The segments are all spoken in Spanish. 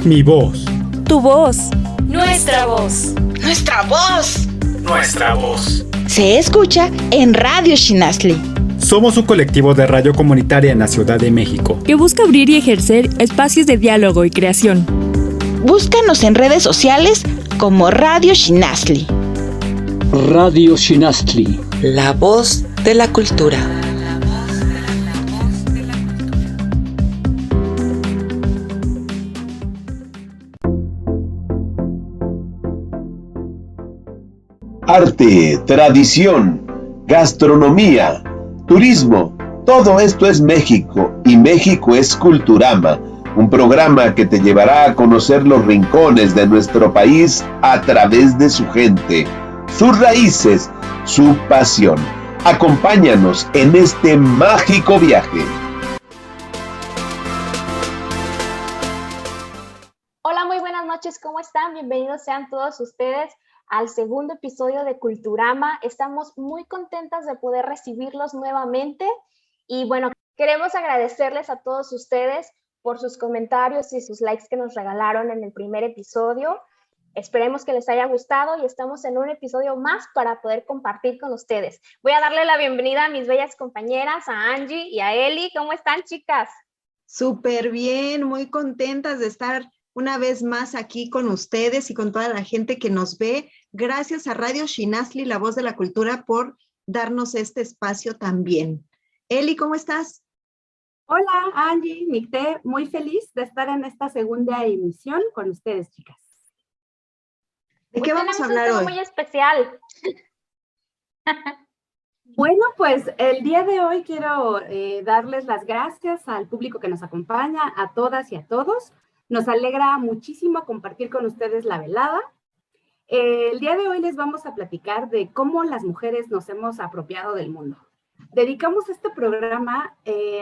Mi voz. Tu voz. Nuestra voz. Nuestra voz. Nuestra voz. Se escucha en Radio Xinasli. Somos un colectivo de radio comunitaria en la Ciudad de México que busca abrir y ejercer espacios de diálogo y creación. Búscanos en redes sociales como Radio Xinasli. Radio Xinasli. La voz de la cultura. Arte, tradición, gastronomía, turismo, todo esto es México y México es Culturama, un programa que te llevará a conocer los rincones de nuestro país a través de su gente, sus raíces, su pasión. Acompáñanos en este mágico viaje. Hola, muy buenas noches, ¿cómo están? Bienvenidos sean todos ustedes al segundo episodio de Culturama. Estamos muy contentas de poder recibirlos nuevamente y bueno, queremos agradecerles a todos ustedes por sus comentarios y sus likes que nos regalaron en el primer episodio. Esperemos que les haya gustado y estamos en un episodio más para poder compartir con ustedes. Voy a darle la bienvenida a mis bellas compañeras, a Angie y a Eli. ¿Cómo están, chicas? Súper bien, muy contentas de estar una vez más aquí con ustedes y con toda la gente que nos ve. Gracias a Radio Xinasli, la voz de la cultura, por darnos este espacio también. Eli, ¿cómo estás? Hola, Angie, Nicté, muy feliz de estar en esta segunda emisión con ustedes, chicas. ¿De qué vamos a hablar hoy? Muy especial. Bueno, pues el día de hoy quiero darles las gracias al público que nos acompaña, a todas y a todos. Nos alegra muchísimo compartir con ustedes la velada. El día de hoy les vamos a platicar de cómo las mujeres nos hemos apropiado del mundo. Dedicamos este programa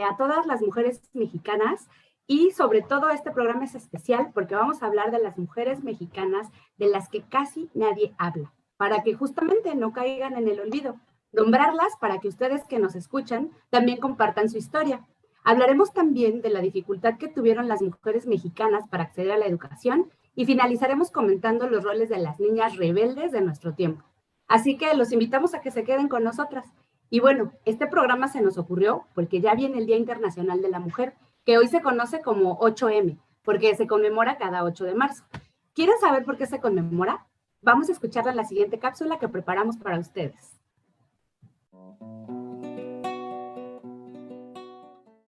a todas las mujeres mexicanas y sobre todo este programa es especial porque vamos a hablar de las mujeres mexicanas de las que casi nadie habla, para que justamente no caigan en el olvido. Nombrarlas para que ustedes que nos escuchan también compartan su historia. Hablaremos también de la dificultad que tuvieron las mujeres mexicanas para acceder a la educación y finalizaremos comentando los roles de las niñas rebeldes de nuestro tiempo. Así que los invitamos a que se queden con nosotras. Y bueno, este programa se nos ocurrió porque ya viene el Día Internacional de la Mujer, que hoy se conoce como 8M, porque se conmemora cada 8 de marzo. ¿Quieren saber por qué se conmemora? Vamos a escucharla en la siguiente cápsula que preparamos para ustedes.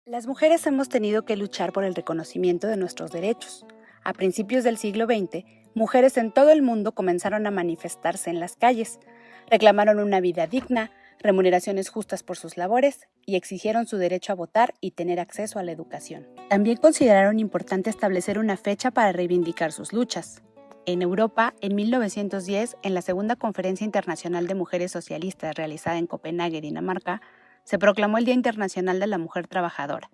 Las mujeres hemos tenido que luchar por el reconocimiento de nuestros derechos. A principios del siglo XX, mujeres en todo el mundo comenzaron a manifestarse en las calles, reclamaron una vida digna, remuneraciones justas por sus labores y exigieron su derecho a votar y tener acceso a la educación. También consideraron importante establecer una fecha para reivindicar sus luchas. En Europa, en 1910, en la Segunda Conferencia Internacional de Mujeres Socialistas realizada en Copenhague, Dinamarca, se proclamó el Día Internacional de la Mujer Trabajadora.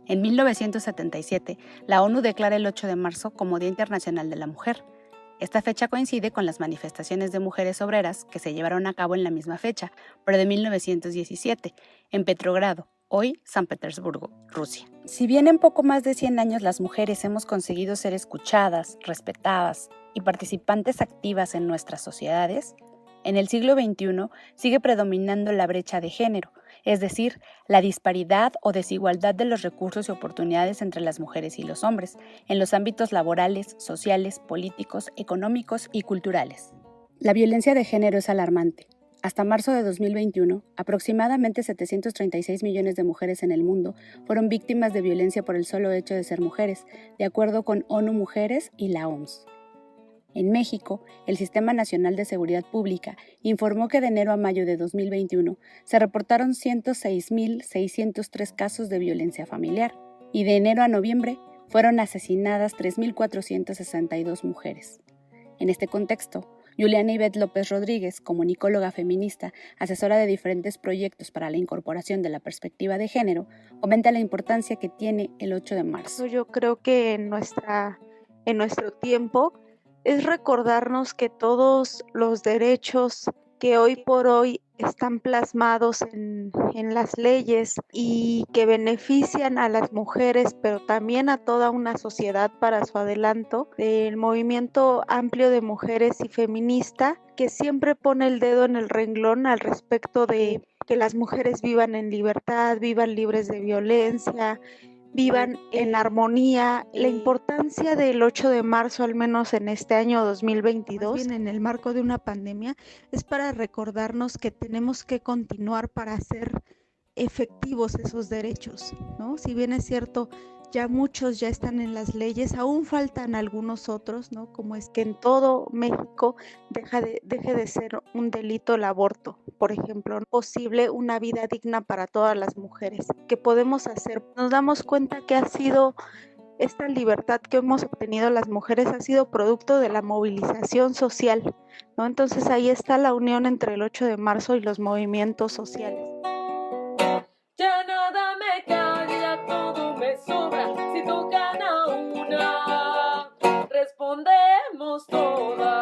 En 1977, la ONU declara el 8 de marzo como Día Internacional de la Mujer. Esta fecha coincide con las manifestaciones de mujeres obreras que se llevaron a cabo en la misma fecha, pero de 1917, en Petrogrado, hoy San Petersburgo, Rusia. Si bien en poco más de 100 años las mujeres hemos conseguido ser escuchadas, respetadas y participantes activas en nuestras sociedades, en el siglo XXI sigue predominando la brecha de género, es decir, la disparidad o desigualdad de los recursos y oportunidades entre las mujeres y los hombres, en los ámbitos laborales, sociales, políticos, económicos y culturales. La violencia de género es alarmante. Hasta marzo de 2021, aproximadamente 736 millones de mujeres en el mundo fueron víctimas de violencia por el solo hecho de ser mujeres, de acuerdo con ONU Mujeres y la OMS. En México, el Sistema Nacional de Seguridad Pública informó que de enero a mayo de 2021 se reportaron 106.603 casos de violencia familiar y de enero a noviembre fueron asesinadas 3.462 mujeres. En este contexto, Juliana Ivette López Rodríguez, comunicóloga feminista, asesora de diferentes proyectos para la incorporación de la perspectiva de género, comenta la importancia que tiene el 8 de marzo. Yo creo que en nuestro tiempo es recordarnos que todos los derechos que hoy por hoy están plasmados en las leyes y que benefician a las mujeres, pero también a toda una sociedad para su adelanto, el movimiento amplio de mujeres y feminista, que siempre pone el dedo en el renglón al respecto de que las mujeres vivan en libertad, vivan libres de violencia, vivan en armonía. La importancia del 8 de marzo, al menos en este año 2022, más bien en el marco de una pandemia, es para recordarnos que tenemos que continuar para hacer efectivos esos derechos, ¿no? Si bien es cierto, ya muchos ya están en las leyes, aún faltan algunos otros, ¿no? Como es que en todo México deje de ser un delito el aborto, por ejemplo, posible una vida digna para todas las mujeres. ¿Qué podemos hacer? Nos damos cuenta que ha sido esta libertad que hemos obtenido las mujeres ha sido producto de la movilización social, ¿no? Entonces ahí está la unión entre el 8 de marzo y los movimientos sociales. Ya nada me calla, todo me sobra. Si tocan a una, respondemos todas.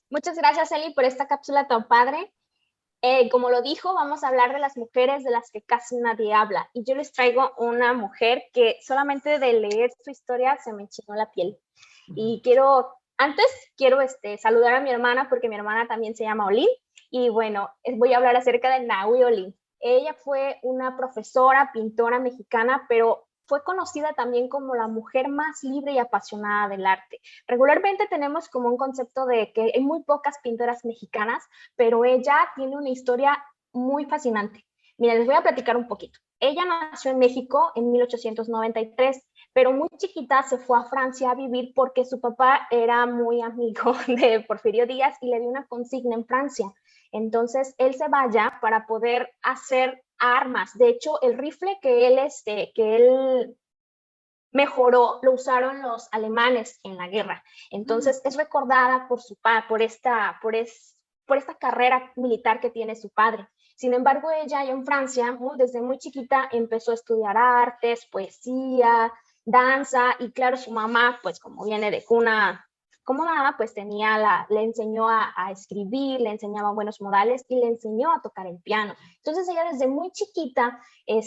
Muchas gracias, Eli, por esta cápsula tan padre. Como lo dijo, vamos a hablar de las mujeres de las que casi nadie habla. Y yo les traigo una mujer que solamente de leer su historia se me enchinó la piel. Y quiero saludar a mi hermana, porque mi hermana también se llama Olin. Y bueno, voy a hablar acerca de Nahui Olin. Ella fue una profesora, pintora mexicana, pero fue conocida también como la mujer más libre y apasionada del arte. Regularmente tenemos como un concepto de que hay muy pocas pintoras mexicanas, pero ella tiene una historia muy fascinante. Miren, les voy a platicar un poquito. Ella nació en México en 1893, pero muy chiquita se fue a Francia a vivir porque su papá era muy amigo de Porfirio Díaz y le dio una consigna en Francia. Entonces, él se va allá para poder hacer armas. De hecho, el rifle que él mejoró lo usaron los alemanes en la guerra. Entonces, es recordada por esta carrera militar que tiene su padre. Sin embargo, ella en Francia, desde muy chiquita, empezó a estudiar artes, poesía, danza, y claro, su mamá, pues como viene de cuna acomodada, pues le enseñó a escribir, le enseñaba buenos modales y le enseñó a tocar el piano. Entonces ella desde muy chiquita le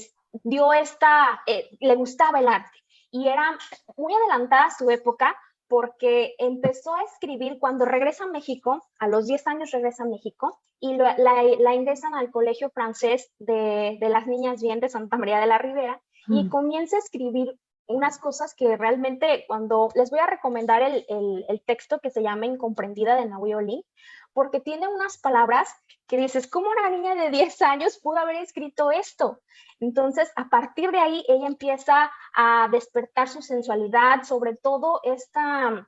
gustaba el arte y era muy adelantada a su época, porque empezó a escribir cuando regresa a México. A los 10 años regresa a México y la ingresan al colegio francés de las Niñas Bien de Santa María de la Ribera, y comienza a escribir unas cosas que realmente, cuando les voy a recomendar el texto que se llama Incomprendida de Nahui Olin, porque tiene unas palabras que dices, ¿cómo una niña de 10 años pudo haber escrito esto? Entonces, a partir de ahí, ella empieza a despertar su sensualidad, sobre todo esta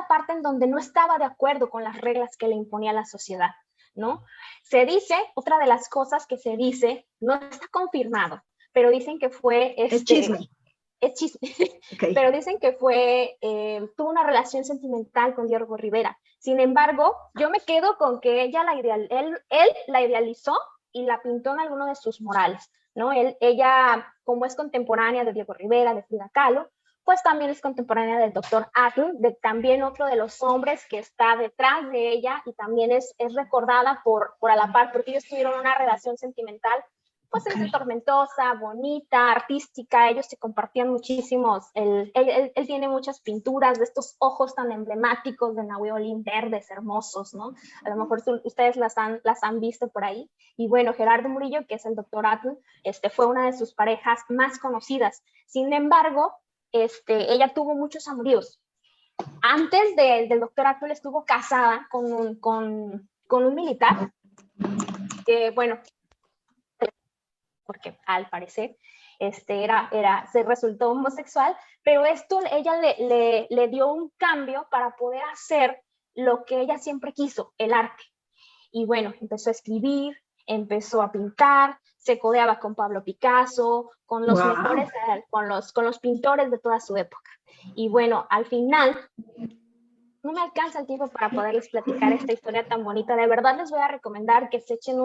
parte en donde no estaba de acuerdo con las reglas que le imponía la sociedad, ¿no? Se dice, otra de las cosas que se dice, no está confirmado, pero dicen que fue... Es chisme. Es chisme, Okay. Pero dicen que tuvo una relación sentimental con Diego Rivera. Sin embargo, yo me quedo con que él la idealizó y la pintó en alguno de sus murales, ¿no? Ella, como es contemporánea de Diego Rivera, de Frida Kahlo, pues también es contemporánea del doctor Atle, también otro de los hombres que está detrás de ella, y también es recordada por a la par, porque ellos tuvieron una relación sentimental pues entre tormentosa, bonita, artística. Ellos se compartían muchísimos. Él tiene muchas pinturas de estos ojos tan emblemáticos de Nahui Olin, verdes, hermosos, ¿no? A lo mejor ustedes las han visto por ahí. Y bueno, Gerardo Murillo, que es el doctor Atle, fue una de sus parejas más conocidas. Sin embargo, ella tuvo muchos amoríos. Antes del doctor Atle estuvo casada con un militar, que bueno, porque al parecer se resultó homosexual, pero esto ella le dio un cambio para poder hacer lo que ella siempre quiso, el arte. Y bueno, empezó a escribir, empezó a pintar, se codeaba con Pablo Picasso, con los mejores, con los pintores de toda su época. Y bueno, al final... No me alcanza el tiempo para poderles platicar esta historia tan bonita. De verdad les voy a recomendar que se echen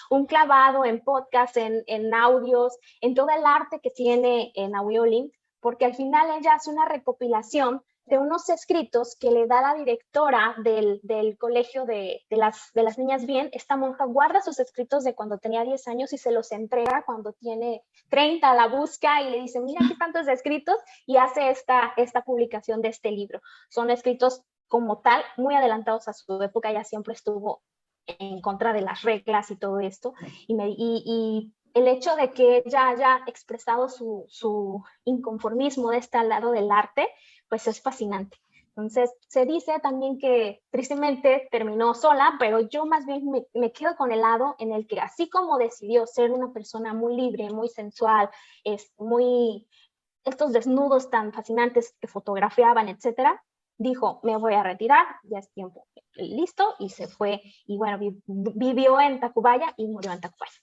un clavado en podcast, en audios, en todo el arte que tiene Nahui Olin, porque al final ella hace una recopilación de unos escritos que le da la directora del colegio de las niñas bien. Esta monja guarda sus escritos de cuando tenía 10 años y se los entrega cuando tiene 30, la busca y le dice, mira, aquí están tus escritos, y hace esta publicación de este libro. Son escritos como tal, muy adelantados a su época. Ella siempre estuvo en contra de las reglas y todo esto, y el hecho de que ella haya expresado su inconformismo de este lado del arte, pues es fascinante. Entonces, se dice también que tristemente terminó sola, pero yo más bien me quedo con el lado en el que, así como decidió ser una persona muy libre, muy sensual, estos desnudos tan fascinantes que fotografiaban, etcétera, dijo, me voy a retirar, ya es tiempo, listo, y se fue, y bueno, vivió en Tacubaya y murió en Tacubaya.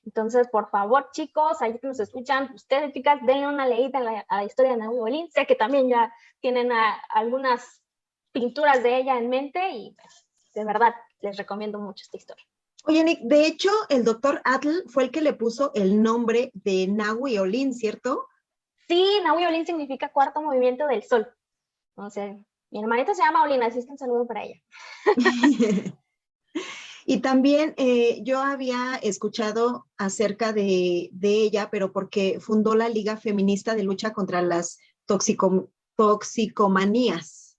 Entonces, por favor, chicos, ahí que nos escuchan, ustedes, chicas, denle una leída a la historia de Nahui Olin. Sé que también ya tienen algunas pinturas de ella en mente, y pues, de verdad, les recomiendo mucho esta historia. Oye, Nick, de hecho, el doctor Atl fue el que le puso el nombre de Nahui Olin, ¿cierto? Sí, Nahui Olin significa cuarto movimiento del sol. Entonces, mi hermanita se llama Olin, así es que un saludo para ella. Y también yo había escuchado acerca de ella, pero porque fundó la Liga Feminista de Lucha contra las Toxicomanías.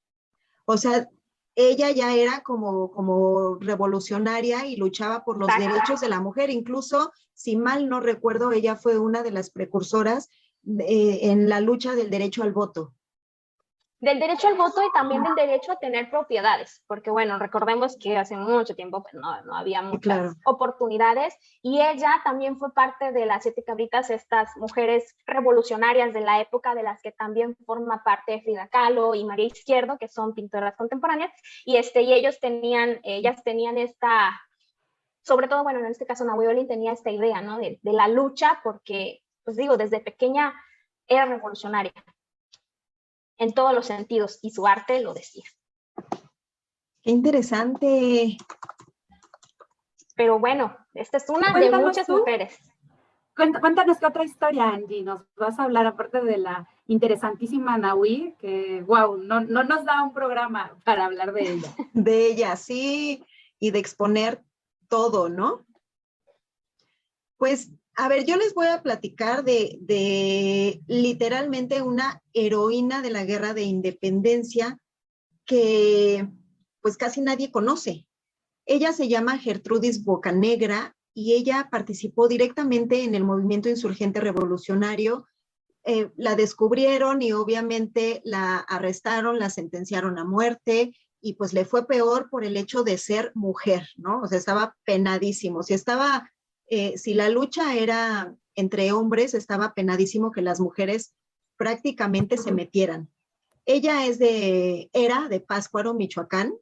O sea, ella ya era como revolucionaria y luchaba por los derechos de la mujer. Incluso, si mal no recuerdo, ella fue una de las precursoras en la lucha del derecho al voto. Del derecho al voto y también del derecho a tener propiedades, porque bueno, recordemos que hace mucho tiempo pues, no había muchas oportunidades, y ella también fue parte de las 7 cabritas, estas mujeres revolucionarias de la época, de las que también forma parte Frida Kahlo y María Izquierdo, que son pintoras contemporáneas, y ellas tenían esta, sobre todo, bueno, en este caso Nahui Olin tenía esta idea, ¿no? de la lucha, porque, pues digo, desde pequeña era revolucionaria en todos los sentidos, y su arte lo decía. ¡Qué interesante! Pero bueno, esta es una de muchas mujeres. Cuéntanos qué otra historia, Angie, nos vas a hablar, aparte de la interesantísima Nahui, que wow, no nos da un programa para hablar de ella. De ella, sí, y de exponer todo, ¿no? Pues, a ver, yo les voy a platicar de literalmente una heroína de la Guerra de Independencia que pues casi nadie conoce. Ella se llama Gertrudis Bocanegra y ella participó directamente en el movimiento insurgente revolucionario. La descubrieron y obviamente la arrestaron, la sentenciaron a muerte, y pues le fue peor por el hecho de ser mujer, ¿no? O sea, estaba penadísimo. Si la lucha era entre hombres, estaba penadísimo que las mujeres prácticamente se metieran. Ella era de Pátzcuaro, Michoacán,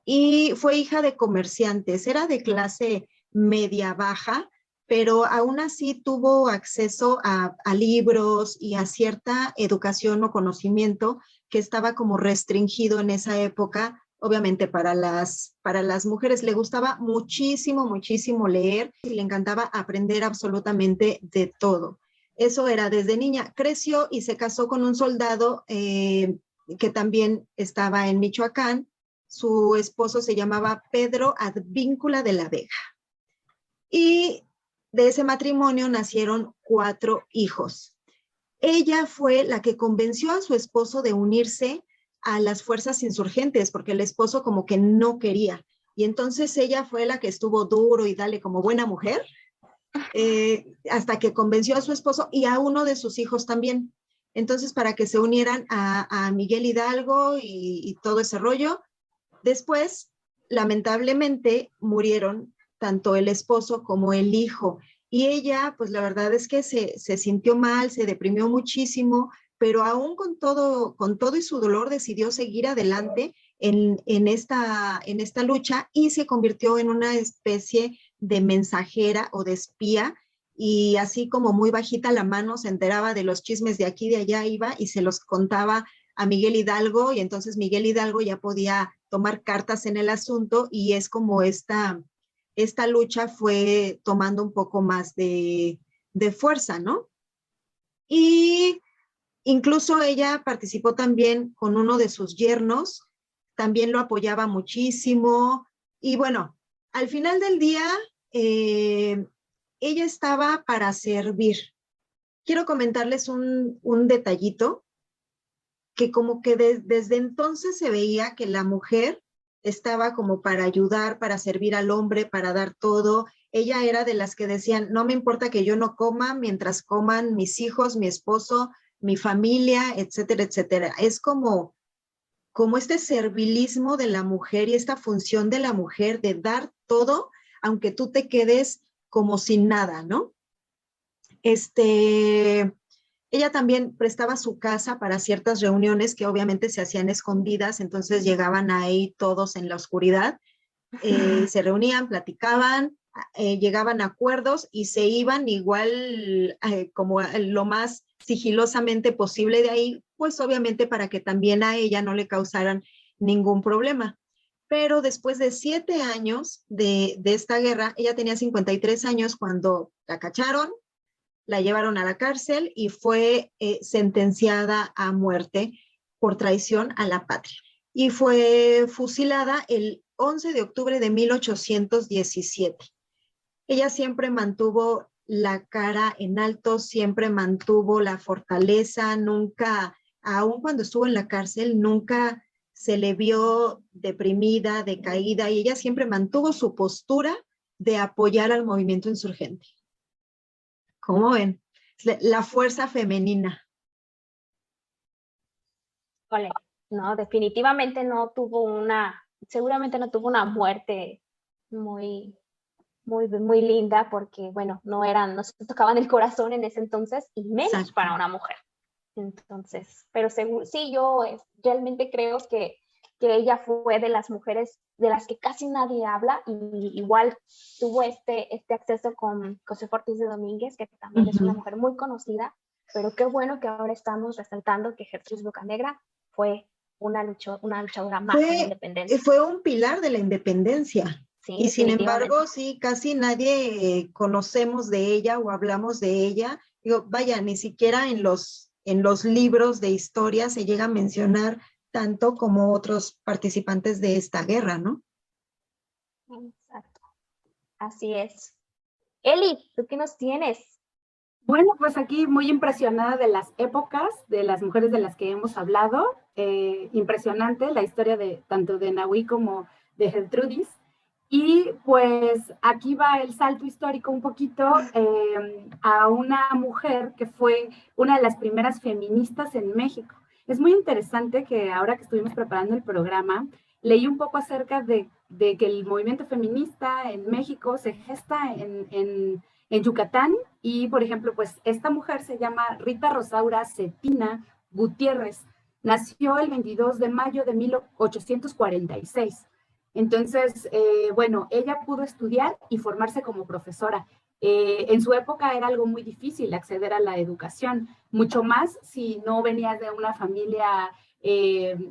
y fue hija de comerciantes. Era de clase media baja, pero aún así tuvo acceso a libros y a cierta educación o conocimiento que estaba como restringido en esa época. Obviamente para las mujeres le gustaba muchísimo, muchísimo leer y le encantaba aprender absolutamente de todo. Eso era desde niña. Creció y se casó con un soldado que también estaba en Michoacán. Su esposo se llamaba Pedro Advíncula de la Vega. Y de ese matrimonio nacieron 4 hijos. Ella fue la que convenció a su esposo de unirse a las fuerzas insurgentes, porque el esposo como que no quería. Y entonces ella fue la que estuvo duro y dale como buena mujer, hasta que convenció a su esposo y a uno de sus hijos también. Entonces, para que se unieran a Miguel Hidalgo y todo ese rollo. Después, lamentablemente, murieron tanto el esposo como el hijo. Y ella, pues la verdad es que se sintió mal, se deprimió muchísimo, pero aún con todo y su dolor decidió seguir adelante en esta lucha y se convirtió en una especie de mensajera o de espía, y así como muy bajita la mano se enteraba de los chismes de aquí y de allá, iba y se los contaba a Miguel Hidalgo, y entonces Miguel Hidalgo ya podía tomar cartas en el asunto, y es como esta lucha fue tomando un poco más de fuerza, ¿no? Y Incluso ella participó también con uno de sus yernos, también lo apoyaba muchísimo. Y bueno, al final del día, ella estaba para servir. Quiero comentarles un detallito, que como que desde entonces se veía que la mujer estaba como para ayudar, para servir al hombre, para dar todo. Ella era de las que decían, no me importa que yo no coma mientras coman mis hijos, mi esposo, mi familia, etcétera, etcétera. Es como este servilismo de la mujer y esta función de la mujer de dar todo, aunque tú te quedes como sin nada, ¿no? Ella también prestaba su casa para ciertas reuniones que obviamente se hacían escondidas, entonces llegaban ahí todos en la oscuridad, se reunían, platicaban, llegaban a acuerdos y se iban igual como lo más sigilosamente posible de ahí, pues obviamente para que también a ella no le causaran ningún problema. Pero después de 7 años de esta guerra, ella tenía 53 años cuando la cacharon, la llevaron a la cárcel y fue sentenciada a muerte por traición a la patria. Y fue fusilada el 11 de octubre de 1817. Ella siempre mantuvo la cara en alto, siempre mantuvo la fortaleza, nunca, aun cuando estuvo en la cárcel, nunca se le vio deprimida, decaída, y ella siempre mantuvo su postura de apoyar al movimiento insurgente. ¿Cómo ven? La fuerza femenina. Ole, no, definitivamente seguramente no tuvo una muerte muy linda, porque, bueno, no se tocaban el corazón en ese entonces, y menos Exacto. para una mujer. Entonces, pero sí, yo realmente creo que ella fue de las mujeres de las que casi nadie habla, y igual tuvo este acceso con Josefa Ortiz de Domínguez, que también es una mujer muy conocida, pero qué bueno que ahora estamos resaltando que Gertrudis Bocanegra fue una luchadora más de la independencia. Fue un pilar de la independencia. Sí, y sin embargo, sí, casi nadie conocemos de ella o hablamos de ella. Digo, vaya, ni siquiera en los libros de historia se llega a mencionar tanto como otros participantes de esta guerra, ¿no? Exacto. Así es. Eli, ¿tú qué nos tienes? Bueno, pues aquí muy impresionada de las épocas, de las mujeres de las que hemos hablado. Impresionante la historia tanto de Nahui como de Gertrudis. Y pues aquí va el salto histórico un poquito a una mujer que fue una de las primeras feministas en México. Es muy interesante que ahora que estuvimos preparando el programa, leí un poco acerca de que el movimiento feminista en México se gesta en Yucatán, y por ejemplo, pues esta mujer se llama Rita Rosaura Cetina Gutiérrez. Nació el 22 de mayo de 1846. Entonces, bueno, ella pudo estudiar y formarse como profesora. En su época era algo muy difícil acceder a la educación, mucho más si no venías de una familia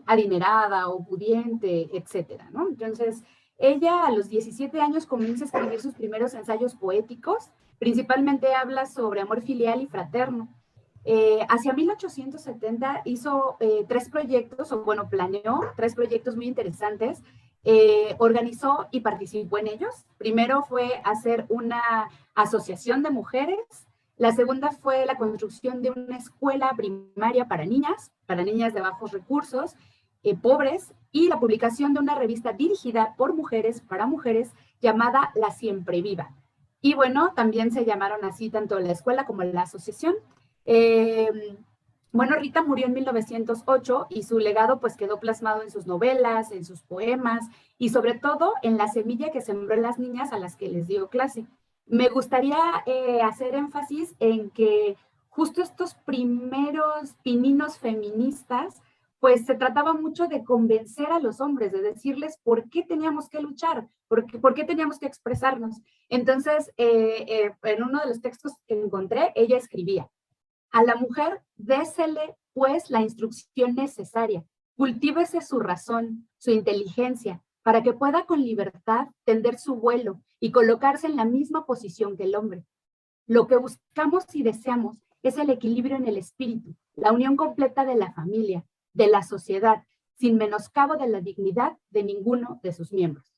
adinerada o pudiente, etcétera, ¿no? Entonces, ella a los 17 años comienza a escribir sus primeros ensayos poéticos. Principalmente habla sobre amor filial y fraterno. Hacia 1870 hizo 3 proyectos, o bueno, planeó 3 proyectos muy interesantes. Organizó y participó en ellos. Primero fue hacer una asociación de mujeres. La segunda fue la construcción de una escuela primaria para niñas de bajos recursos, pobres, y la publicación de una revista dirigida por mujeres, para mujeres, llamada La Siempre Viva. Y bueno, también se llamaron así tanto la escuela como la asociación. Bueno, Rita murió en 1908 y su legado pues quedó plasmado en sus novelas, en sus poemas y sobre todo en la semilla que sembró en las niñas a las que les dio clase. Me gustaría hacer énfasis en que justo estos primeros pininos feministas, pues se trataba mucho de convencer a los hombres, de decirles por qué teníamos que luchar, por qué teníamos que expresarnos. Entonces, en uno de los textos que encontré, ella escribía: a la mujer désele pues la instrucción necesaria, cultívese su razón, su inteligencia, para que pueda con libertad tender su vuelo y colocarse en la misma posición que el hombre. Lo que buscamos y deseamos es el equilibrio en el espíritu, la unión completa de la familia, de la sociedad, sin menoscabo de la dignidad de ninguno de sus miembros.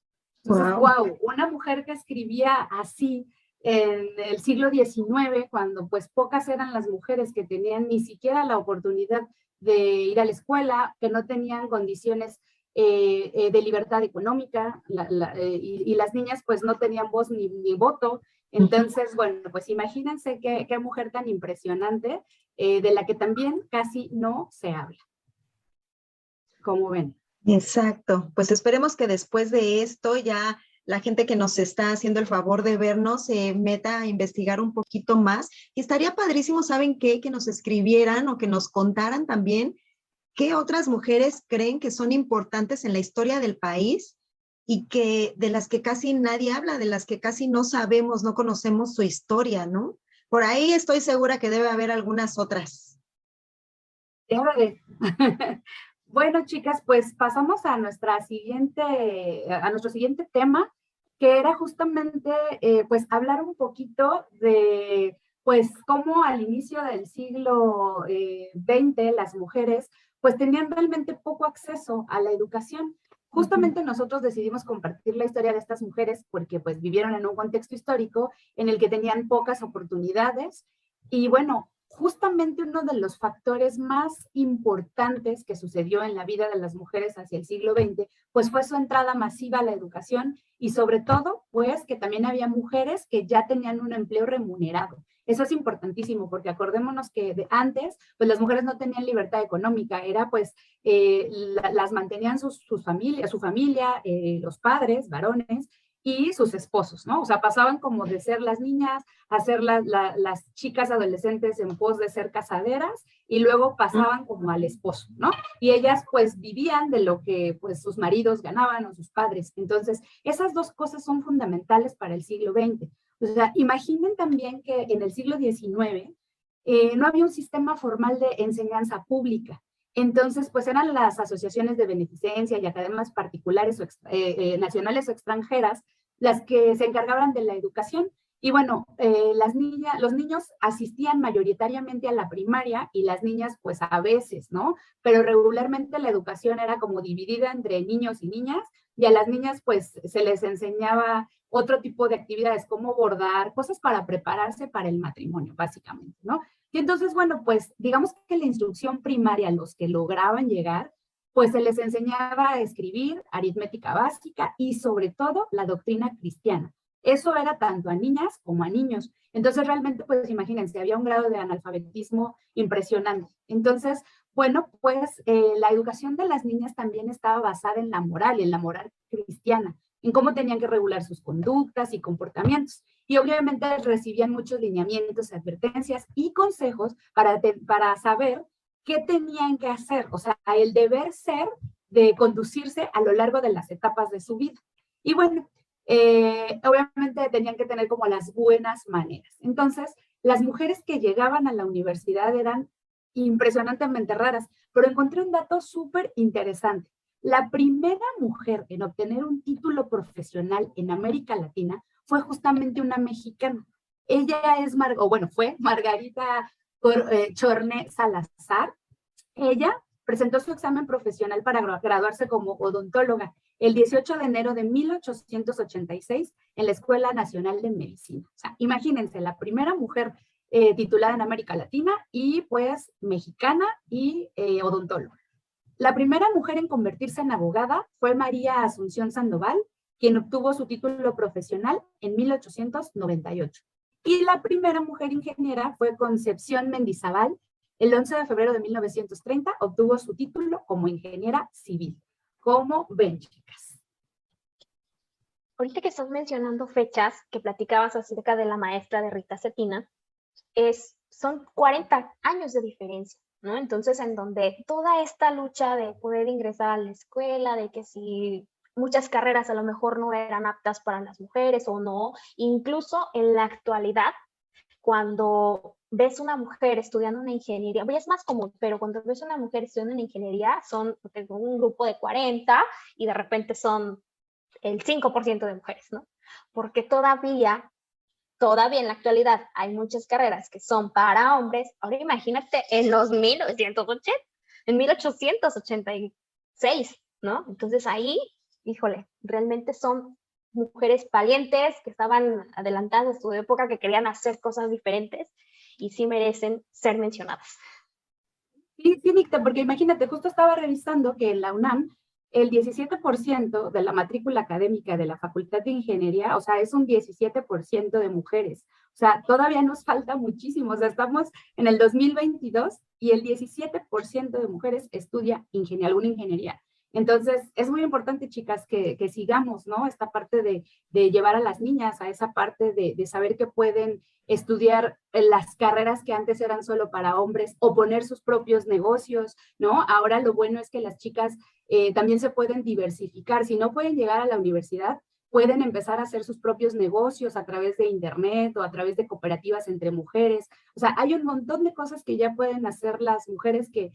Entonces, wow, una mujer que escribía así en el siglo XIX, cuando pues pocas eran las mujeres que tenían ni siquiera la oportunidad de ir a la escuela, que no tenían condiciones de libertad económica, y las niñas pues no tenían voz ni voto. Entonces, bueno, pues imagínense qué mujer tan impresionante, de la que también casi no se habla. ¿Cómo ven? Exacto, pues esperemos que después de esto ya la gente que nos está haciendo el favor de vernos se meta a investigar un poquito más. Y estaría padrísimo, ¿saben qué? Que nos escribieran o que nos contaran también qué otras mujeres creen que son importantes en la historia del país y que de las que casi nadie habla, de las que casi no sabemos, no conocemos su historia, ¿no? Por ahí estoy segura que debe haber algunas otras. Bueno, chicas, pues pasamos a nuestro siguiente tema, que era justamente pues hablar un poquito de pues cómo al inicio del siglo XX las mujeres pues tenían realmente poco acceso a la educación. Justamente nosotros decidimos compartir la historia de estas mujeres porque pues vivieron en un contexto histórico en el que tenían pocas oportunidades y bueno, justamente uno de los factores más importantes que sucedió en la vida de las mujeres hacia el siglo XX, pues fue su entrada masiva a la educación y sobre todo, pues que también había mujeres que ya tenían un empleo remunerado. Eso es importantísimo porque acordémonos que antes, pues las mujeres no tenían libertad económica, era pues, las mantenían su familia, los padres, varones, y sus esposos, ¿no? O sea, pasaban como de ser las niñas a ser las chicas adolescentes en pos de ser casaderas y luego pasaban como al esposo, ¿no? Y ellas pues vivían de lo que pues sus maridos ganaban o sus padres. Entonces, esas dos cosas son fundamentales para el siglo XX. O sea, imaginen también que en el siglo XIX no había un sistema formal de enseñanza pública. Entonces, pues eran las asociaciones de beneficencia y academias particulares o nacionales o extranjeras las que se encargaban de la educación. Y bueno, los niños asistían mayoritariamente a la primaria y las niñas pues a veces, ¿no? Pero regularmente la educación era como dividida entre niños y niñas y a las niñas pues se les enseñaba otro tipo de actividades como bordar, cosas para prepararse para el matrimonio, básicamente, ¿no? Y entonces, bueno, pues digamos que la instrucción primaria, los que lograban llegar, pues se les enseñaba a escribir, aritmética básica y sobre todo la doctrina cristiana. Eso era tanto a niñas como a niños. Entonces realmente, pues imagínense, había un grado de analfabetismo impresionante. Entonces, bueno, pues la educación de las niñas también estaba basada en la moral y en la moral cristiana, en cómo tenían que regular sus conductas y comportamientos. Y obviamente recibían muchos lineamientos, advertencias y consejos para saber qué tenían que hacer. O sea, el deber ser de conducirse a lo largo de las etapas de su vida. Y bueno, obviamente tenían que tener como las buenas maneras. Entonces, las mujeres que llegaban a la universidad eran impresionantemente raras, pero encontré un dato súper interesante. La primera mujer en obtener un título profesional en América Latina fue justamente una mexicana. Ella fue Margarita Chorne Salazar. Ella presentó su examen profesional para graduarse como odontóloga el 18 de enero de 1886 en la Escuela Nacional de Medicina. O sea, imagínense, la primera mujer titulada en América Latina y pues mexicana y odontóloga. La primera mujer en convertirse en abogada fue María Asunción Sandoval, quien obtuvo su título profesional en 1898. Y la primera mujer ingeniera fue Concepción Mendizábal. El 11 de febrero de 1930 obtuvo su título como ingeniera civil. ¿Cómo ven, chicas? Ahorita que estás mencionando fechas, que platicabas acerca de la maestra de Rita Cetina, son 40 años de diferencia, ¿no? Entonces, en donde toda esta lucha de poder ingresar a la escuela, de que si muchas carreras a lo mejor no eran aptas para las mujeres o no, incluso en la actualidad, cuando ves una mujer estudiando una ingeniería, es más común, pero cuando ves una mujer estudiando una ingeniería, son un grupo de 40 y de repente son el 5% de mujeres, ¿no? Porque todavía todavía en la actualidad hay muchas carreras que son para hombres. Ahora imagínate en los 1980, en 1886, ¿no? Entonces ahí, híjole, realmente son mujeres valientes que estaban adelantadas a su época, que querían hacer cosas diferentes y sí merecen ser mencionadas. Sí, Nicta, porque imagínate, justo estaba revisando que en la UNAM el 17% de la matrícula académica de la Facultad de Ingeniería, o sea, es un 17% de mujeres. O sea, todavía nos falta muchísimo. O sea, estamos en el 2022 y el 17% de mujeres estudia alguna ingeniería. Entonces, es muy importante, chicas, que sigamos, ¿no? Esta parte de llevar a las niñas a esa parte de saber que pueden estudiar las carreras que antes eran solo para hombres o poner sus propios negocios, ¿no? Ahora lo bueno es que las chicas también se pueden diversificar. Si no pueden llegar a la universidad, pueden empezar a hacer sus propios negocios a través de internet o a través de cooperativas entre mujeres. O sea, hay un montón de cosas que ya pueden hacer las mujeres que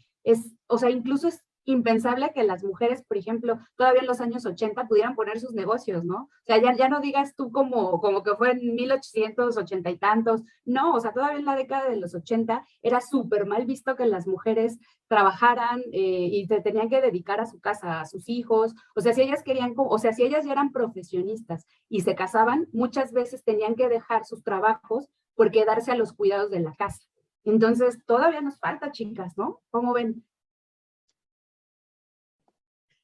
o sea, incluso es impensable que las mujeres, por ejemplo, todavía en los años 80 pudieran poner sus negocios, ¿no? O sea, ya no digas tú como que fue en 1880 y tantos, no, o sea, todavía en la década de los 80 era súper mal visto que las mujeres trabajaran y se tenían que dedicar a su casa, a sus hijos, o sea, si ellas si ellas ya eran profesionistas y se casaban, muchas veces tenían que dejar sus trabajos por quedarse a los cuidados de la casa. Entonces, todavía nos falta, chicas, ¿no? ¿Cómo ven?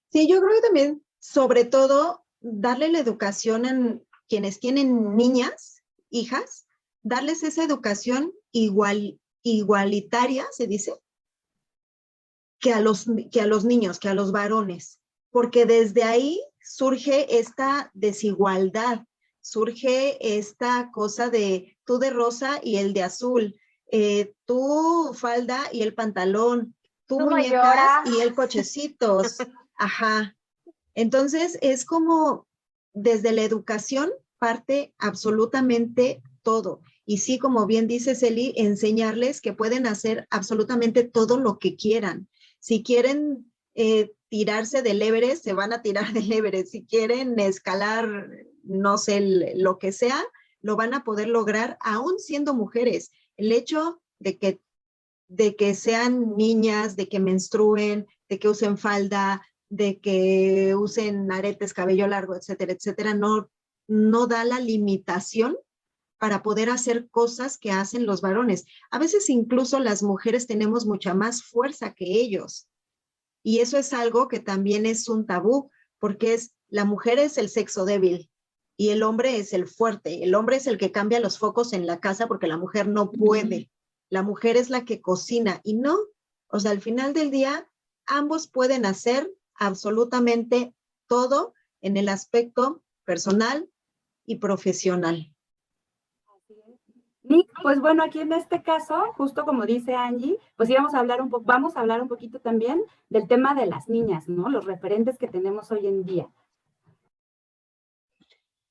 Sí, yo creo que también, sobre todo, darle la educación a quienes tienen niñas, hijas, darles esa educación igualitaria, se dice, que a los niños, que a los varones, porque desde ahí surge esta desigualdad, surge esta cosa de tú de rosa y el de azul, tú falda y el pantalón, tú muñecas y el cochecitos. Ajá. Entonces es como desde la educación parte absolutamente todo. Y sí, como bien dice Celi, enseñarles que pueden hacer absolutamente todo lo que quieran. Si quieren tirarse del Everest, se van a tirar del Everest. Si quieren escalar, no sé, lo que sea, lo van a poder lograr aún siendo mujeres. El hecho de que sean niñas, de que menstruen, de que usen falda, de que usen aretes, cabello largo, etcétera, etcétera, no da la limitación para poder hacer cosas que hacen los varones. A veces incluso las mujeres tenemos mucha más fuerza que ellos. Y eso es algo que también es un tabú, porque la mujer es el sexo débil y el hombre es el fuerte. El hombre es el que cambia los focos en la casa porque la mujer no puede. La mujer es la que cocina y no. O sea, al final del día, ambos pueden hacer absolutamente todo en el aspecto personal y profesional. Nick, pues bueno, aquí en este caso, justo como dice Angie, pues vamos a hablar un poquito también del tema de las niñas, ¿no? Los referentes que tenemos hoy en día.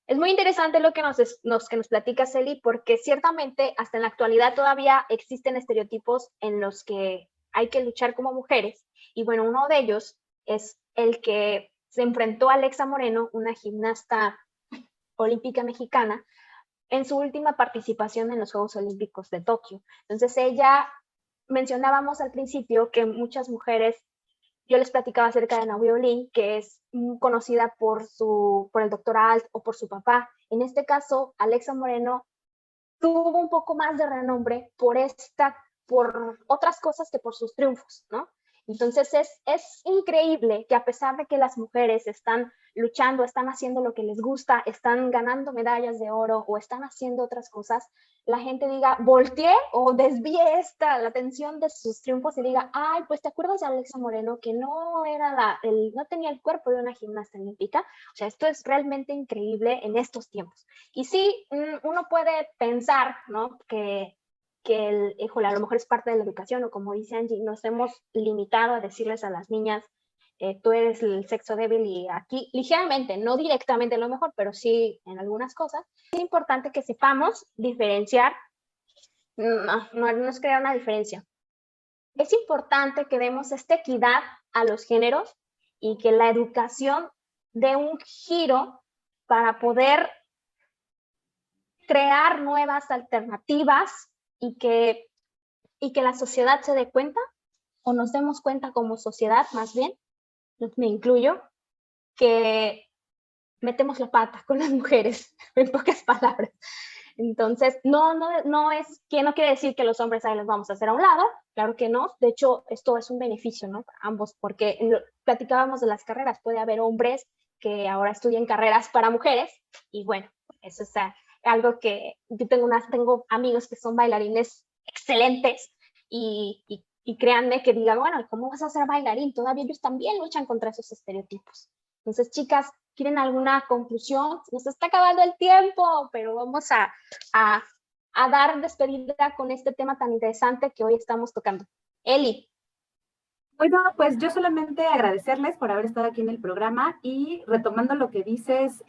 Es muy interesante lo que nos platica Celi, porque ciertamente hasta en la actualidad todavía existen estereotipos en los que hay que luchar como mujeres. Y bueno, uno de ellos es el que se enfrentó a Alexa Moreno, una gimnasta olímpica mexicana, en su última participación en los Juegos Olímpicos de Tokio. Entonces mencionábamos al principio que muchas mujeres, yo les platicaba acerca de Naomi Olin, que es conocida por el Dr. Alt o por su papá. En este caso, Alexa Moreno tuvo un poco más de renombre por otras cosas que por sus triunfos, ¿no? Entonces es increíble que a pesar de que las mujeres están luchando, están haciendo lo que les gusta, están ganando medallas de oro o están haciendo otras cosas, la gente diga, volteé o desvíe la atención de sus triunfos y diga, ay, pues ¿te acuerdas de Alexa Moreno que no tenía el cuerpo de una gimnasta olímpica? O sea, esto es realmente increíble en estos tiempos. Y sí, uno puede pensar, ¿no? que híjole, a lo mejor es parte de la educación, o como dice Angie, nos hemos limitado a decirles a las niñas, tú eres el sexo débil, y aquí ligeramente, no directamente a lo mejor, pero sí en algunas cosas. Es importante que sepamos diferenciar, no es crear una diferencia. Es importante que demos esta equidad a los géneros y que la educación dé un giro para poder crear nuevas alternativas y que la sociedad se dé cuenta, o nos demos cuenta como sociedad, más bien, me incluyo, que metemos la pata con las mujeres, en pocas palabras. Entonces, no quiere decir que los hombres ahí los vamos a hacer a un lado, claro que no. De hecho, esto es un beneficio, ¿no? Para ambos, porque platicábamos de las carreras, puede haber hombres que ahora estudian carreras para mujeres, y bueno, eso es algo que yo tengo amigos que son bailarines excelentes, y créanme que digan, bueno, ¿cómo vas a ser bailarín? Todavía ellos también luchan contra esos estereotipos. Entonces, chicas, ¿quieren alguna conclusión? Nos está acabando el tiempo, pero vamos a dar despedida con este tema tan interesante que hoy estamos tocando. Eli. Bueno, pues yo solamente agradecerles por haber estado aquí en el programa y retomando lo que dices,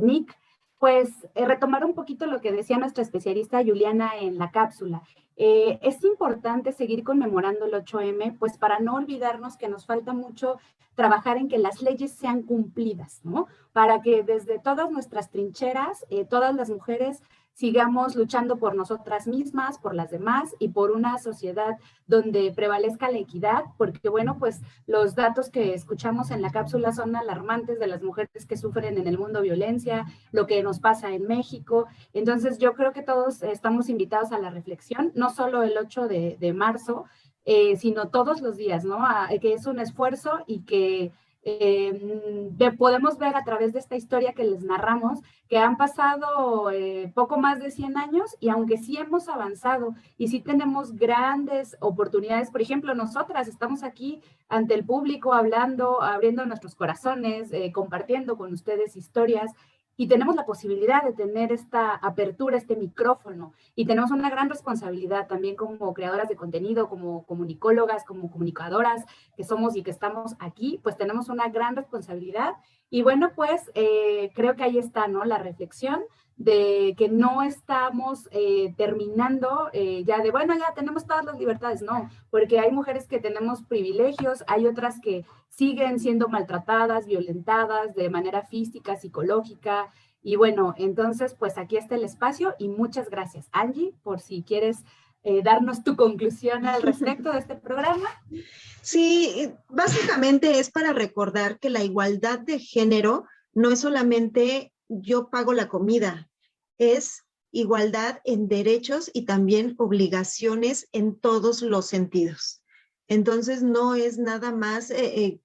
Nick, pues retomar un poquito lo que decía nuestra especialista Juliana en la cápsula. Es importante seguir conmemorando el 8M, pues para no olvidarnos que nos falta mucho trabajar en que las leyes sean cumplidas, ¿no? Para que desde todas nuestras trincheras, todas las mujeres sigamos luchando por nosotras mismas, por las demás y por una sociedad donde prevalezca la equidad, porque bueno, pues los datos que escuchamos en la cápsula son alarmantes de las mujeres que sufren en el mundo violencia, lo que nos pasa en México. Entonces yo creo que todos estamos invitados a la reflexión, no solo el 8 de marzo, sino todos los días, ¿no? Que es un esfuerzo y que podemos ver a través de esta historia que les narramos que han pasado poco más de 100 años y aunque sí hemos avanzado y sí tenemos grandes oportunidades, por ejemplo, nosotras estamos aquí ante el público hablando, abriendo nuestros corazones, compartiendo con ustedes historias y tenemos la posibilidad de tener esta apertura, este micrófono y tenemos una gran responsabilidad también como creadoras de contenido, como comunicólogas, como comunicadoras que somos y que estamos aquí, pues tenemos una gran responsabilidad y bueno, pues creo que ahí está, ¿no? La reflexión de que no estamos terminando ya de, bueno, ya tenemos todas las libertades, no, porque hay mujeres que tenemos privilegios, hay otras que siguen siendo maltratadas, violentadas de manera física, psicológica, y bueno, entonces pues aquí está el espacio y muchas gracias. Angie, por si quieres darnos tu conclusión al respecto de este programa. Sí, básicamente es para recordar que la igualdad de género no es solamente yo pago la comida, es igualdad en derechos y también obligaciones en todos los sentidos. Entonces no es nada más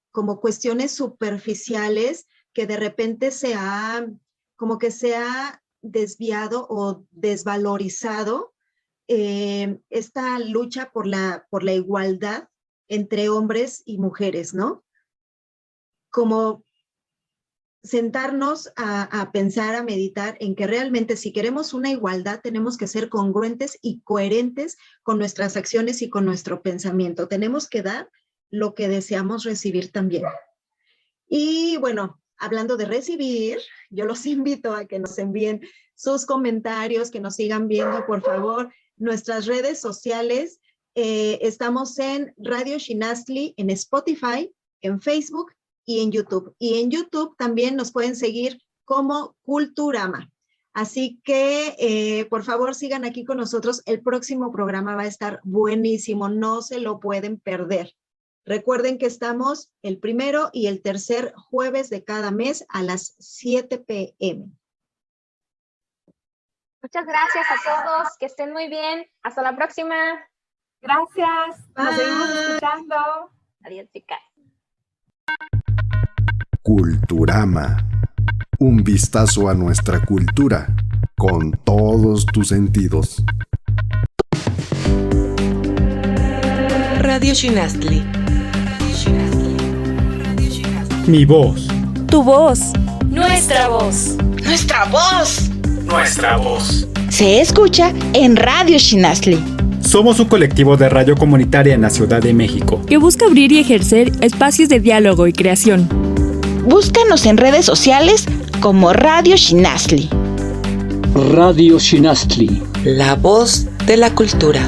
como cuestiones superficiales que de repente se ha desviado o desvalorizado esta lucha por la igualdad entre hombres y mujeres, ¿no? Como sentarnos a pensar, a meditar en que realmente si queremos una igualdad tenemos que ser congruentes y coherentes con nuestras acciones y con nuestro pensamiento. Tenemos que dar lo que deseamos recibir también. Y bueno, hablando de recibir, yo los invito a que nos envíen sus comentarios, que nos sigan viendo, por favor, nuestras redes sociales. Estamos en Radio Xinastli, en Spotify, en Facebook y en YouTube. Y en YouTube también nos pueden seguir como Culturama. Así que, por favor, sigan aquí con nosotros. El próximo programa va a estar buenísimo. No se lo pueden perder. Recuerden que estamos el 1 y el 3 jueves de cada mes a las 7 p.m. Muchas gracias a todos. Que estén muy bien. Hasta la próxima. Gracias. Nos seguimos escuchando. Adiós, chicas. Culturama. Un vistazo a nuestra cultura con todos tus sentidos. Radio Xinastli. Mi voz. Tu voz. Nuestra voz. Nuestra voz. Nuestra voz. Se escucha en Radio Xinastli. Somos un colectivo de radio comunitaria en la Ciudad de México que busca abrir y ejercer espacios de diálogo y creación. Búscanos en redes sociales como Radio Xinastli. Radio Xinastli. La voz de la cultura.